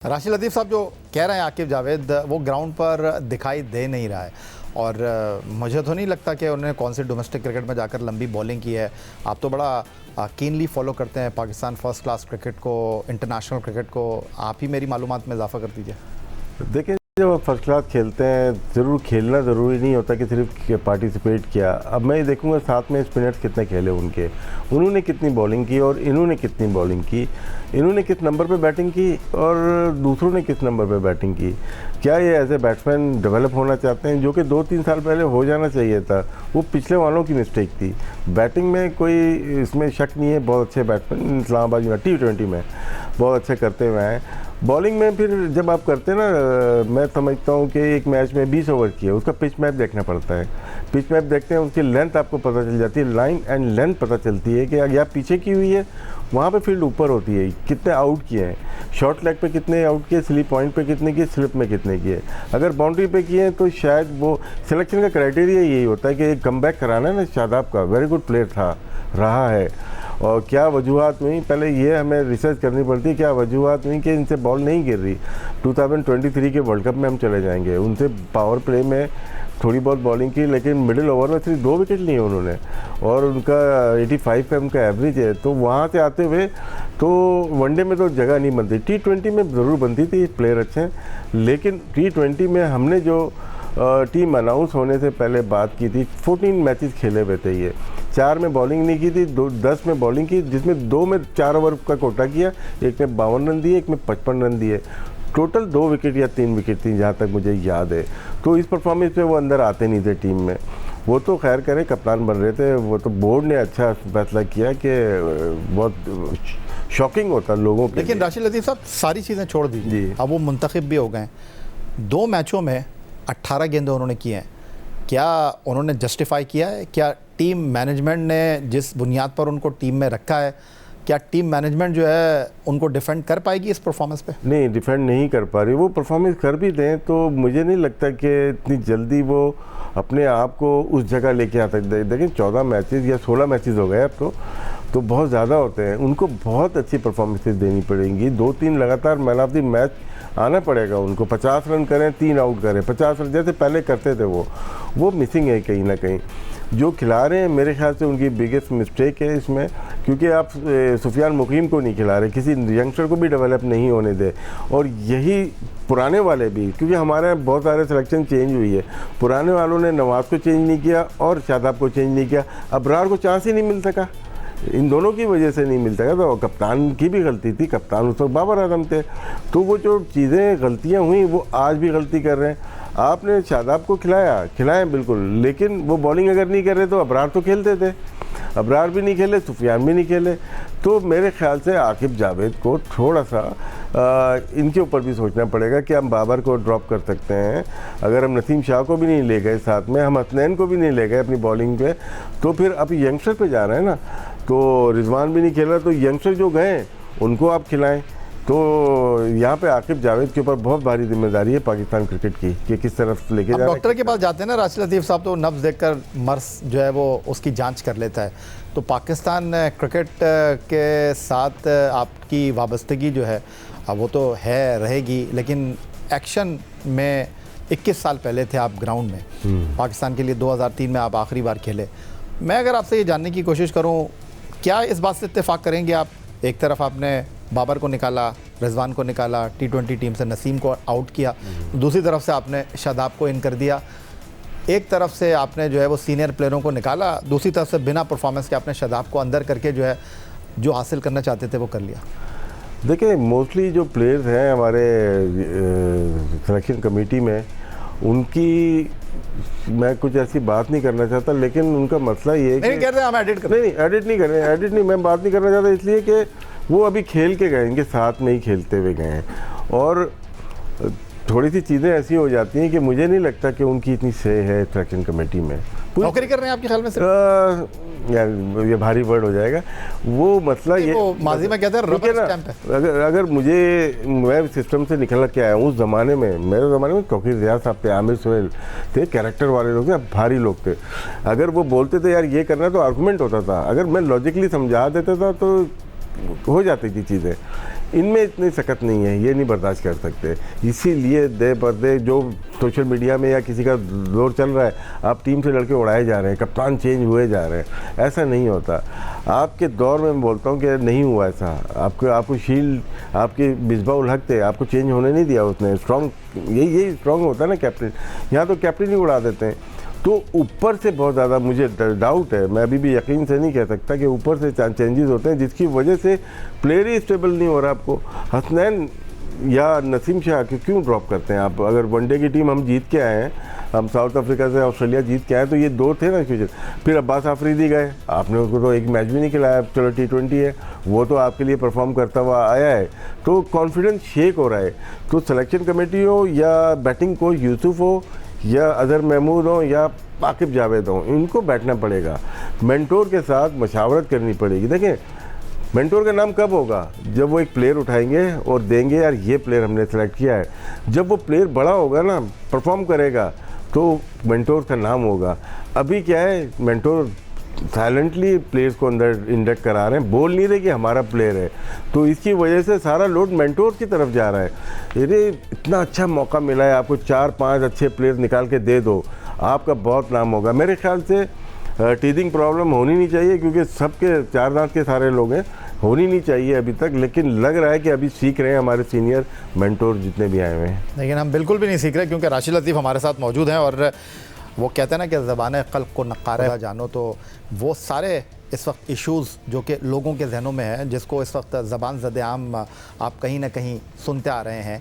राशिद लतीफ़ साहब जो कह रहे हैं आकिब जावेद, वो ग्राउंड पर दिखाई दे नहीं रहा है और मुझे तो नहीं लगता कि उन्होंने कौन से डोमेस्टिक क्रिकेट में जाकर लंबी बॉलिंग की है। आप तो बड़ा कीनली फॉलो करते हैं पाकिस्तान फर्स्ट क्लास क्रिकेट को, इंटरनेशनल क्रिकेट को, आप ही मेरी मालूमात में इजाफा कर दीजिए। देखिए, जब आप फर्स्ट क्लास खेलते हैं ज़रूर खेलना ज़रूरी नहीं होता कि सिर्फ पार्टिसिपेट किया। अब मैं ये देखूंगा साथ में स्पिनर्स कितने खेले उनके, उन्होंने कितनी बॉलिंग की और इन्होंने कितनी बॉलिंग की, इन्होंने किस नंबर पे बैटिंग की और दूसरों ने किस नंबर पे बैटिंग की। क्या ये एज ए बैट्समैन डेवलप होना चाहते हैं, जो कि 2-3 साल पहले हो जाना चाहिए था। वो पिछले वालों की मिस्टेक थी। बैटिंग में कोई इसमें शक नहीं है, बहुत अच्छे बैट्समैन इस्लामाबाद T20 में बहुत अच्छे करते हुए हैं। बॉलिंग में फिर जब आप करते हैं ना, मैं समझता हूँ कि एक मैच में 20 ओवर की है, उसका पिच मैप देखना पड़ता है। पिच मैप देखते हैं, उसकी लेंथ आपको पता चल जाती है, लाइन एंड लेंथ पता चलती है कि या पीछे की हुई है, वहाँ पे फील्ड ऊपर होती है, कितने आउट किए हैं, शॉर्ट लेग पे कितने आउट किए, स्लिप पॉइंट पे कितने किए, स्लिप में कितने किए। अगर बाउंड्री पे किए हैं तो शायद वो सिलेक्शन का क्राइटेरिया यही होता है कि एक कम बैक कराना है ना। शादाब का वेरी गुड प्लेयर था, रहा है, और क्या वजूहत हुई, पहले ये हमें रिसर्च करनी पड़ती है, क्या वजूहत हुई कि इनसे बॉल नहीं गिर रही। 2023 के वर्ल्ड कप में हम चले जाएंगे, उनसे पावर प्ले में थोड़ी बहुत बॉलिंग की, लेकिन मिडिल ओवर में सिर्फ 2 विकेट लिए उन्होंने और उनका 85 का उनका एवरेज है। तो वहाँ से आते हुए तो वनडे में तो जगह नहीं बनती, T20 में ज़रूर बनती थी, प्लेयर अच्छे हैं, लेकिन T20 में हमने जो टीम अनाउंस होने से पहले बात की थी, 14 मैचेस खेले हुए थे। ये 4 में बॉलिंग नहीं की थी, 10 में बॉलिंग की, जिसमें 2 में 4 ओवर का कोटा किया, एक में 52 रन दिए, एक में 55 रन दिए। टोटल 2 विकेट या 3 विकेट थी जहाँ तक मुझे याद है। तो इस परफॉर्मेंस में वो अंदर आते नहीं थे टीम में। वो तो खैर करें, कप्तान बन रहे थे, वो तो बोर्ड ने अच्छा फैसला किया कि बहुत शॉकिंग होता लोगों के। लेकिन राशिद लतीफ़ साहब सारी चीज़ें छोड़ दीजिए, अब वो मुंतखब भी हो गए। 2 मैचों में 18 गेंदें उन्होंने किए हैं। क्या उन्होंने जस्टिफाई किया है? क्या टीम मैनेजमेंट ने जिस बुनियाद पर उनको टीम में रखा है, क्या टीम मैनेजमेंट जो है उनको डिफेंड कर पाएगी इस परफॉर्मेंस पे? नहीं, डिफेंड नहीं कर पा रही। वो परफॉर्मेंस कर भी दें तो मुझे नहीं लगता कि इतनी जल्दी वो अपने आप को उस जगह लेके आ सकते। देखिए, 14 मैचेस या 16 मैचेस हो गए अब तो बहुत ज़्यादा होते हैं। उनको बहुत अच्छी परफॉर्मेंसेस देनी पड़ेंगी, 2-3 लगातार मैन ऑफ द मैच आना पड़ेगा उनको। 50 रन करें, 3 आउट करें, 50 रन जैसे पहले करते थे, वो मिसिंग है कहीं ना कहीं। जो खिला रहे हैं मेरे ख्याल से उनकी बिगेस्ट मिस्टेक है इसमें, क्योंकि आप सुफियान मुकीम को नहीं खिला रहे, किसी यंगस्टर को भी डेवलप नहीं होने दे। और यही पुराने वाले भी, क्योंकि हमारे यहाँ बहुत सारे सिलेक्शन चेंज हुई है, पुराने वालों ने नवाज़ को चेंज नहीं किया और शादाब को चेंज नहीं किया, अबरार को चांस ही नहीं मिल सका। इन दोनों की वजह से नहीं मिल सका। तो कप्तान की भी गलती थी, कप्तान उस वक्त बाबर आजम थे। तो वो जो चीज़ें गलतियाँ हुई वो आज भी गलती कर रहे हैं। आपने शादाब को खिलाएं बिल्कुल, लेकिन वो बॉलिंग अगर नहीं कर रहे तो अबरार तो खेलते थे, अबरार भी नहीं खेले, सुफियान भी नहीं खेले। तो मेरे ख्याल से आकिब जावेद को थोड़ा सा इनके ऊपर भी सोचना पड़ेगा कि हम बाबर को ड्रॉप कर सकते हैं। अगर हम नसीम शाह को भी नहीं ले गए साथ में, हम हसनैन को भी नहीं ले गए अपनी बॉलिंग पे, तो फिर अब यंगस्टर पे जा रहे हैं ना। तो रिजवान भी नहीं खेल रहा, तो यंगस्टर जो गए उनको आप खिलाएं। तो यहाँ पे आकिब जावेद के ऊपर बहुत भारी जिम्मेदारी है पाकिस्तान क्रिकेट की कि किस तरफ लेके जा रहे हैं। डॉक्टर के पास जाते हैं ना राशिद लतीफ़ साहब, तो नब्ज़ देखकर मर्स जो है वो उसकी जांच कर लेता है। तो पाकिस्तान क्रिकेट के साथ आपकी वाबस्तगी जो है वो तो है, रहेगी, लेकिन एक्शन में 21 साल पहले थे आप ग्राउंड में पाकिस्तान के लिए। 2003 में आप आखिरी बार खेले। मैं अगर आपसे ये जानने की कोशिश करूँ, क्या इस बात से इत्तेफाक करेंगे आप, एक तरफ आपने बाबर को निकाला, रिजवान को निकाला, T20 टीम से नसीम को आउट किया, दूसरी तरफ से आपने शादाब को इन कर दिया, एक तरफ से आपने जो है वो सीनियर प्लेयरों को निकाला, दूसरी तरफ से बिना परफॉर्मेंस के आपने शादाब को अंदर करके जो है जो हासिल करना चाहते थे वो कर लिया। देखिए, मोस्टली जो प्लेयर्स हैं हमारे सिलेक्शन कमेटी में, उनकी मैं कुछ ऐसी बात नहीं करना चाहता, लेकिन उनका मसला ये है कि नहीं कह रहे हम एडिट कर, नहीं एडिट नहीं कर रहे हैं, एडिट नहीं, मैं बात नहीं करना चाहता, इसलिए कि वो अभी खेल के गए, इनके साथ में ही खेलते हुए गए हैं। और थोड़ी सी चीज़ें ऐसी हो जाती हैं कि मुझे नहीं लगता कि उनकी इतनी से है सिलेक्शन कमेटी में। नौकरी कर रहे हैं आपके ख्याल में? यार ये भारी वर्ड हो जाएगा। वो मसला ये माजी में कहते हैं रबर स्टैंप है। अगर मैं सिस्टम से निकल के आया हूँ, उस ज़माने में, मेरे ज़माने में तौकीर रियाज साहब थे, आमिर सोहेल थे, कैरेक्टर वाले लोग थे, भारी लोग थे। अगर वो बोलते थे यार ये करना, तो आर्गूमेंट होता था। अगर मैं लॉजिकली समझा देता था तो हो जाती थी चीज़ें। इनमें इतनी सख्त नहीं है, ये नहीं बर्दाश्त कर सकते। इसीलिए दे पर्दे जो सोशल मीडिया में या किसी का दौर चल रहा है, आप टीम से लड़के उड़ाए जा रहे हैं, कप्तान चेंज हुए जा रहे हैं, ऐसा नहीं होता। आपके दौर में मैं बोलता हूँ कि नहीं हुआ ऐसा। आपको शील्ड, आपके मिसबा उल हक थे, आपको चेंज होने नहीं दिया उसने। स्ट्रॉन्ग यही स्ट्रॉन्ग होता है ना कैप्टन। यहाँ तो कैप्टन ही उड़ा देते हैं। तो ऊपर से बहुत ज़्यादा मुझे डाउट है, मैं अभी भी यकीन से नहीं कह सकता कि ऊपर से चेंजेस होते हैं जिसकी वजह से प्लेयर ही स्टेबल नहीं हो रहा। आपको हसनैन या नसीम शाह क्यों ड्रॉप करते हैं आप? अगर वनडे की टीम हम जीत के आए हैं, हम साउथ अफ्रीका से ऑस्ट्रेलिया जीत के आए, तो ये दो थे ना फ्यूचर। फिर अब्बास आफरीदी गए, आपने उसको तो एक मैच भी नहीं खिलाया। चलो T20 है, वो तो आपके लिए परफॉर्म करता हुआ आया है, तो कॉन्फिडेंस शेक हो रहा है। तो सिलेक्शन कमेटी हो या बैटिंग कोच यूसुफ हो या अजहर महमूद हो या आकिब जावेद हो, इनको बैठना पड़ेगा, मेंटोर के साथ मशावरत करनी पड़ेगी। देखें, मेंटोर का नाम कब होगा? जब वो एक प्लेयर उठाएंगे और देंगे, यार ये प्लेयर हमने सेलेक्ट किया है। जब वो प्लेयर बड़ा होगा ना, परफॉर्म करेगा, तो मेंटोर का नाम होगा। अभी क्या है, मेंटोर साइलेंटली प्लेयर्स को अंदर इंडक्ट करा रहे हैं, बोल नहीं रहे कि हमारा प्लेयर है। तो इसकी वजह से सारा लोड मेंटोर की तरफ जा रहा है। अरे इतना अच्छा मौका मिला है आपको, 4-5 अच्छे प्लेयर्स निकाल के दे दो, आपका बहुत नाम होगा। मेरे ख्याल से टीदिंग प्रॉब्लम होनी नहीं चाहिए, क्योंकि सबके 4 दांत के सारे लोग हैं, होनी नहीं चाहिए अभी तक। लेकिन लग रहा है कि अभी सीख रहे हैं हमारे सीनियर मेंटोर जितने भी आए हुए हैं। लेकिन हम बिल्कुल भी नहीं सीख रहे, क्योंकि राशिद लतीफ़ हमारे साथ मौजूद हैं और वो कहते हैं ना कि ज़बान क़ल्ब को नक़ारा जानो। तो वो सारे इस वक्त इश्यूज़ जो कि लोगों के जहनों में है, जिसको इस वक्त ज़बान ज़द-ए-आम आप कहीं ना कहीं सुनते आ रहे हैं,